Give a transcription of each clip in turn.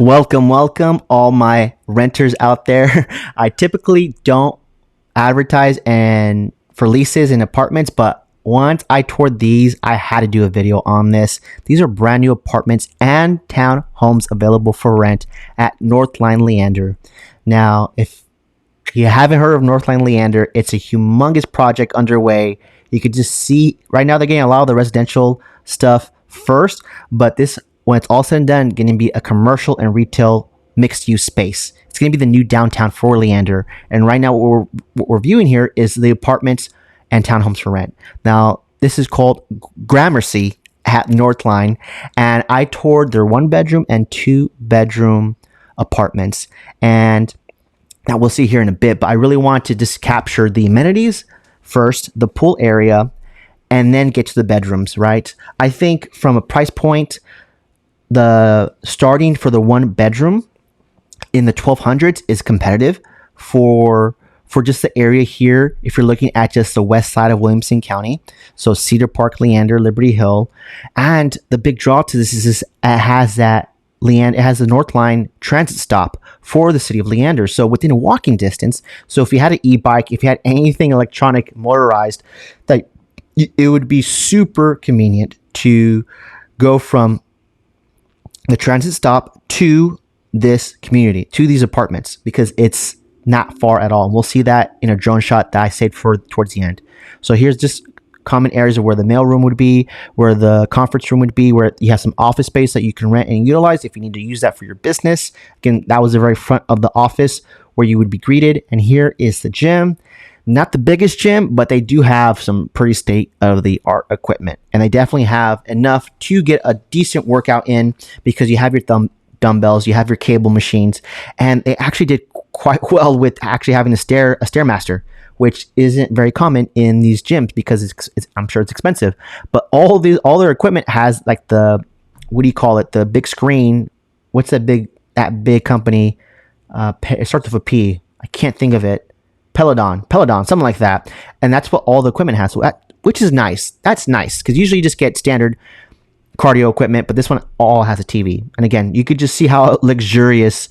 Welcome, all my renters out there. I typically don't advertise and for leases in apartments, but once I toured these, I had to do a video on this. These are brand new apartments and townhomes available for rent at Northline Leander. Now, if you haven't heard of Northline Leander, it's a humongous project underway. You could just see right now they're getting a lot of the residential stuff first, but this, when it's all said and done, going to be a commercial and retail mixed use space. It's going to be the new downtown for Leander. And right now, what we're viewing here is the apartments and townhomes for rent. Now, this is called Gramercy at Northline, and I toured their 1 bedroom and 2 bedroom apartments. And now we'll see here in a bit, but I really want to just capture the amenities first, the pool area, and then get to the bedrooms, right? I think from a price point, the starting for the 1 bedroom in the 1200s is competitive for just the area here. If you're looking at just the west side of Williamson County, so Cedar Park, Leander, Liberty Hill, and the big draw to this is it has the Northline transit stop for the city of Leander. So within a walking distance. So if you had an e-bike, if you had anything electronic motorized, that it would be super convenient to go from the transit stop to this community, to these apartments, because it's not far at all. And we'll see that in a drone shot that I saved for towards the end. So here's just common areas of where the mail room would be, where the conference room would be, where you have some office space that you can rent and utilize if you need to use that for your business. Again, that was the very front of the office where you would be greeted. And here is the gym. Not the biggest gym, but they do have some pretty state-of-the-art equipment. And they definitely have enough to get a decent workout in because you have your dumbbells, you have your cable machines, and they actually did quite well with actually having a Stairmaster, which isn't very common in these gyms because I'm sure it's expensive. But all their equipment has like what do you call it? The big screen. What's that big company? It starts with a P. I can't think of it. Peloton, something like that. And that's what all the equipment has, which is nice. That's nice because usually you just get standard cardio equipment, but this one all has a TV. And again, you could just see how luxurious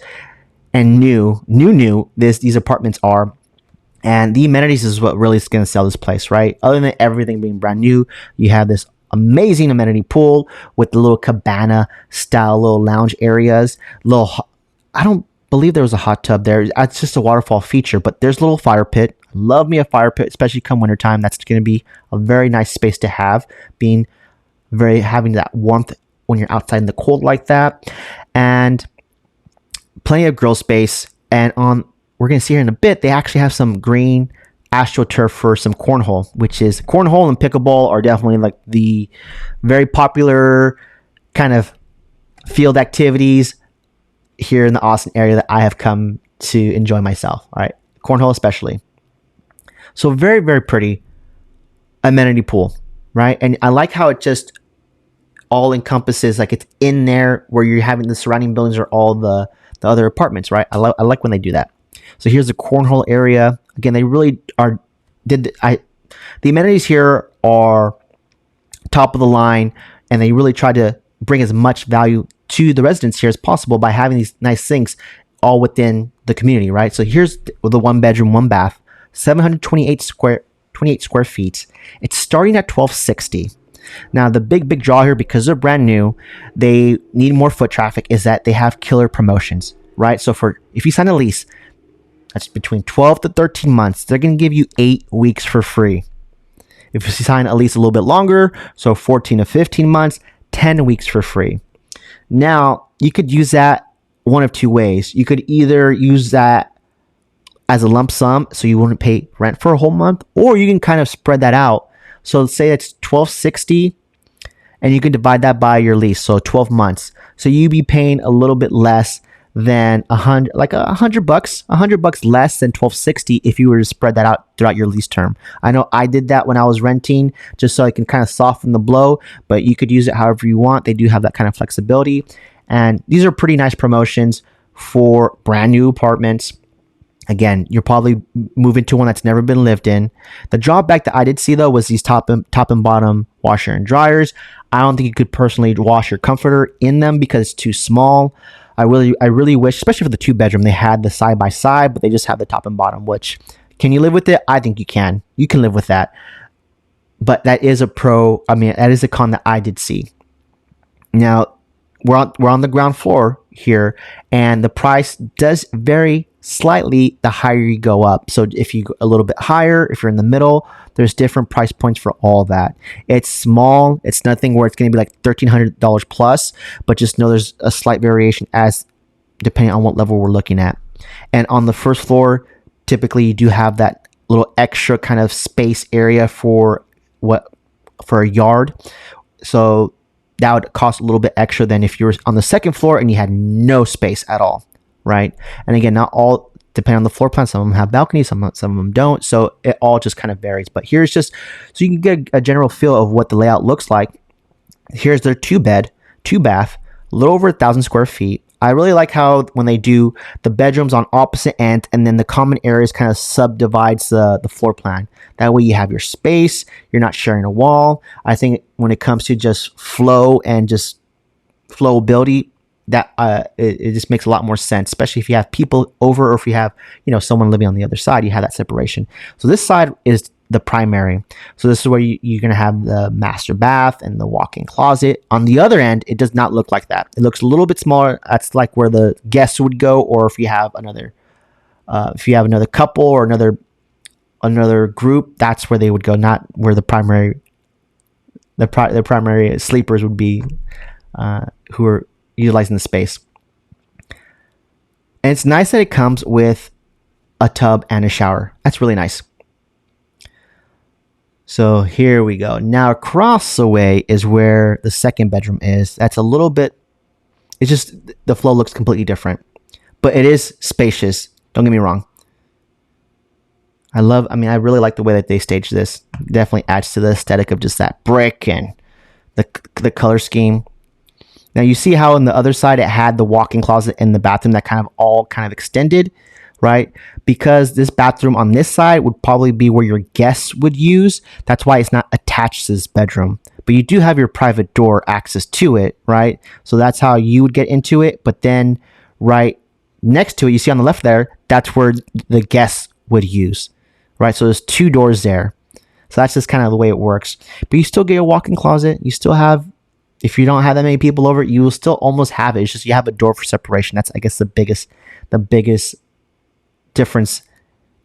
and new these apartments are. And the amenities is what really is going to sell this place, right? Other than everything being brand new, you have this amazing amenity pool with the little cabana style little lounge areas. I don't believe there was a hot tub there. It's just a waterfall feature, but there's a little fire pit. Love me a fire pit, especially come wintertime. That's going to be a very nice space to have, having that warmth when you're outside in the cold like that. And plenty of grill space. And we're going to see here in a bit, they actually have some green astroturf for some cornhole, which is cornhole and pickleball are definitely like the very popular kind of field activities here in the Austin area that I have come to enjoy myself. All right. Cornhole especially. So very, very pretty amenity pool, right? And I like how it just all encompasses, like it's in there where you're having the surrounding buildings are all the other apartments, right? I like when they do that. So here's the cornhole area. Again, they really the amenities here are top of the line, and they really try to bring as much value to the residents here as possible by having these nice things all within the community, right? So here's the 1 bedroom, 1 bath, 728 square feet. It's starting at $1,260. Now, the big draw here, because they're brand new, they need more foot traffic, is that they have killer promotions, right? So if you sign a lease, that's between 12 to 13 months, they're going to give you 8 weeks for free. If you sign a lease a little bit longer, so 14 to 15 months, 10 weeks for free. Now, you could use that one of two ways. You could either use that as a lump sum, so you wouldn't pay rent for a whole month, or you can kind of spread that out. So let's say it's $1,260, and you can divide that by your lease, so 12 months. So you'd be paying a little bit less than $100 less than $1,260 if you were to spread that out throughout your lease term. I know I did that when I was renting, just so I can kind of soften the blow, but you could use it however you want. They do have that kind of flexibility, and these are pretty nice promotions for brand new apartments. Again, you're probably moving to one that's never been lived in. The drawback that I did see, though, was these top and bottom washer and dryers. I don't think you could personally wash your comforter in them because it's too small. I really wish, especially for the 2-bedroom, they had the side by side, but they just have the top and bottom. Which, can you live with it? I think you can. You can live with that. But that is a pro. I mean, that is a con that I did see. Now, we're on the ground floor here, and the price does vary slightly the higher you go up. So if you go a little bit higher, if you're in the middle, there's different price points for all that. It's small. It's nothing where it's going to be like $1,300 plus, but just know there's a slight variation as depending on what level we're looking at. And on the first floor, typically you do have that little extra kind of space area for a yard. So that would cost a little bit extra than if you were on the second floor and you had no space at all, right? And again, not all depend on the floor plan. Some of them have balconies, some of them don't. So it all just kind of varies. But here's just so you can get a general feel of what the layout looks like. Here's their 2-bed, 2-bath, a little over 1,000 square feet. I really like how when they do the bedrooms on opposite end and then the common areas kind of subdivides the floor plan. That way you have your space. You're not sharing a wall. I think when it comes to just flow and just flowability, that it just makes a lot more sense, especially if you have people over or if you have, someone living on the other side, you have that separation. So this side is the primary. So this is where you're going to have the master bath and the walk-in closet. On the other end, it does not look like that. It looks a little bit smaller. That's like where the guests would go, or if you have another couple or another group, that's where they would go, not where the primary sleepers would be, who are utilizing the space. And it's nice that it comes with a tub and a shower. That's really nice. So here we go. Now across the way is where the second bedroom is. That's a little bit, it's just, the flow looks completely different. But it is spacious. Don't get me wrong. I really like the way that they staged this. Definitely adds to the aesthetic of just that brick and the color scheme. Now you see how on the other side it had the walk-in closet and the bathroom that kind of extended, right? Because this bathroom on this side would probably be where your guests would use. That's why it's not attached to this bedroom. But you do have your private door access to it, right? So that's how you would get into it. But then right next to it, you see on the left there, that's where the guests would use, right? So there's 2 doors there. So that's just kind of the way it works. But you still get a walk-in closet. You still have, if you don't have that many people over, you will still almost have it. It's just you have a door for separation. That's, I guess, the biggest difference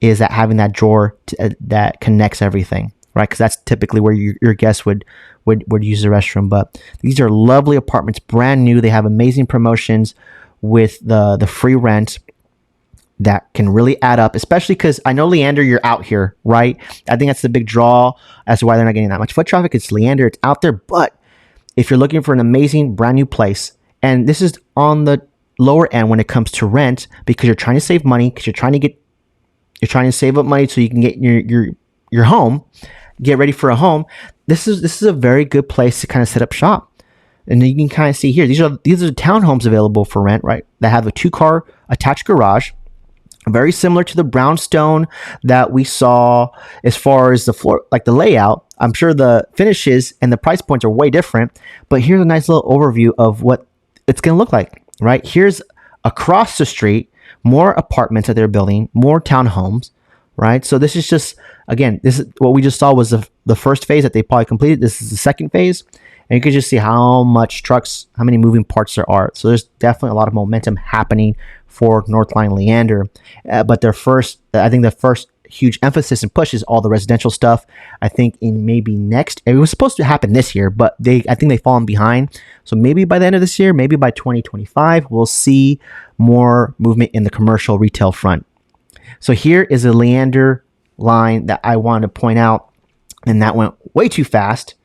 is that having that drawer that connects everything, right? Because that's typically where your guests would use the restroom. But these are lovely apartments, brand new. They have amazing promotions with the free rent that can really add up, especially because I know Leander, you're out here, right? I think that's the big draw as to why they're not getting that much foot traffic. It's Leander, it's out there. But if you're looking for an amazing brand new place, and this is on the lower end when it comes to rent, because you're trying to save money, because you're trying to save up money so you can get your home, get ready for a home. This is a very good place to kind of set up shop. And you can kind of see here, these are townhomes available for rent, right? That have a 2-car attached garage, very similar to the brownstone that we saw as far as the floor, like the layout. I'm sure the finishes and the price points are way different, but here's a nice little overview of what it's going to look like, right? Here's across the street, more apartments that they're building, more townhomes, right? So this is just, again, this is what we just saw was the first phase that they probably completed. This is the second phase. And you can just see how many moving parts there are. So there's definitely a lot of momentum happening for Northline Leander. But I think the first huge emphasis and push is all the residential stuff. I think in maybe next, it was supposed to happen this year, but I think they've fallen behind. So maybe by the end of this year, maybe by 2025, we'll see more movement in the commercial retail front. So here is a Leander line that I wanted to point out, and that went way too fast.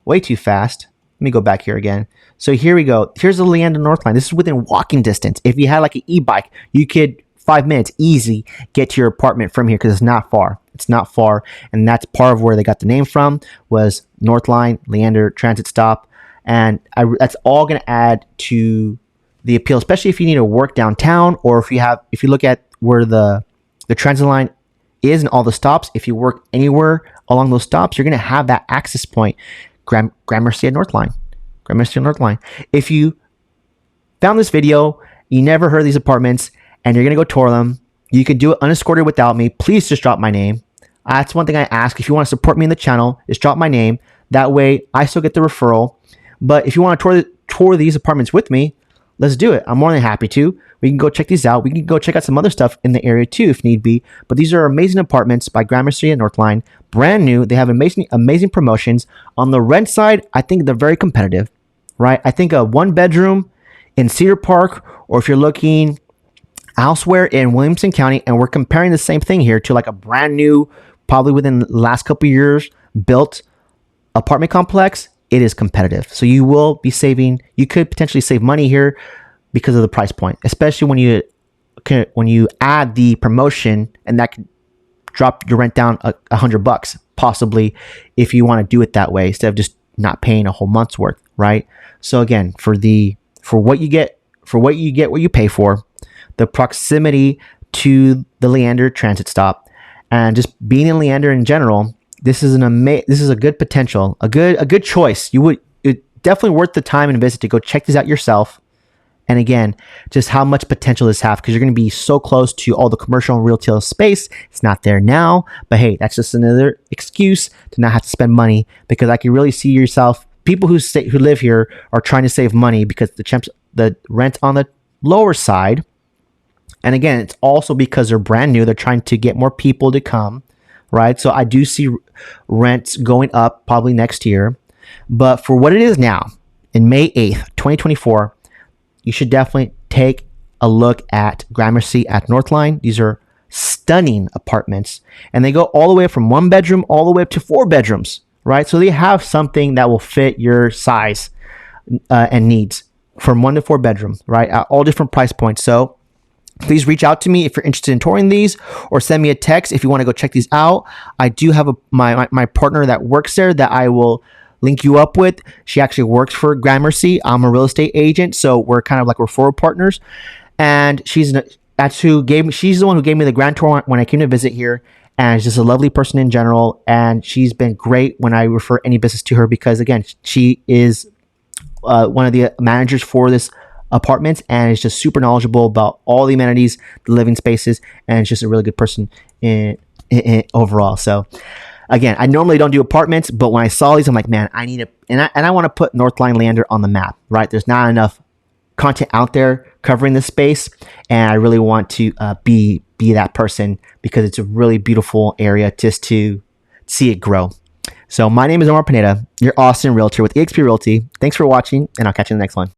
Way too fast. Let me go back here again. So here we go. Here's the Leander Northline. This is within walking distance. If you had like an e-bike, you could 5 minutes easy get to your apartment from here because it's not far. It's not far. And that's part of where they got the name from, was Northline, Leander transit stop. And that's all going to add to the appeal, especially if you need to work downtown, or if you look at where the transit line is and all the stops. If you work anywhere along those stops, you're going to have that access point. Gramercy at Northline. If you found this video, you never heard of these apartments, and you're going to go tour them, you can do it unescorted without me. Please just drop my name. That's one thing I ask. If you want to support me in the channel, just drop my name. That way, I still get the referral. But if you want to tour these apartments with me, let's do it. I'm more than happy to. We can go check these out. We can go check out some other stuff in the area too, if need be. But these are amazing apartments by Gramercy and Northline. Brand new. They have amazing promotions. On the rent side, I think they're very competitive, right? I think a 1-bedroom in Cedar Park, or if you're looking elsewhere in Williamson County, and we're comparing the same thing here to like a brand new, probably within the last couple of years, built apartment complex, it is competitive. So you will be saving, you could potentially save money here because of the price point, especially when you add the promotion, and that could drop your rent down $100 possibly if you want to do it that way instead of just not paying a whole month's worth, right? So again, for what you get, what you pay for, the proximity to the Leander transit stop, and just being in Leander in general, this is a good potential, a good choice. It's definitely worth the time and visit to go check this out yourself. And again, just how much potential this has, because you're going to be so close to all the commercial and retail space. It's not there now, but hey, that's just another excuse to not have to spend money, because I can really see yourself. People who live here are trying to save money because the rent on the lower side. And again, it's also because they're brand new. They're trying to get more people to come, right? So I do see rents going up probably next year. But for what it is now, in May 8th, 2024, you should definitely take a look at Gramercy at Northline. These are stunning apartments, and they go all the way from 1 bedroom all the way up to 4 bedrooms, right? So they have something that will fit your size and needs from 1 to 4 bedroom, right? At all different price points. So please reach out to me if you're interested in touring these, or send me a text if you want to go check these out. I do have my partner that works there that I will link you up with. She actually works for Gramercy. I'm a real estate agent, so we're kind of like referral partners. And she's the one who gave me the grand tour when I came to visit here. And she's just a lovely person in general. And she's been great when I refer any business to her, because again, she is one of the managers for this apartments, and is just super knowledgeable about all the amenities, the living spaces, and it's just a really good person in overall. So again, I normally don't do apartments, but when I saw these, I'm like, man, I need I want to put Northline Leander on the map, right? There's not enough content out there covering this space, and I really want to be that person, because it's a really beautiful area just to see it grow. So my name is Omar Pineda, your Austin realtor with eXp Realty. Thanks for watching, and I'll catch you in the next one.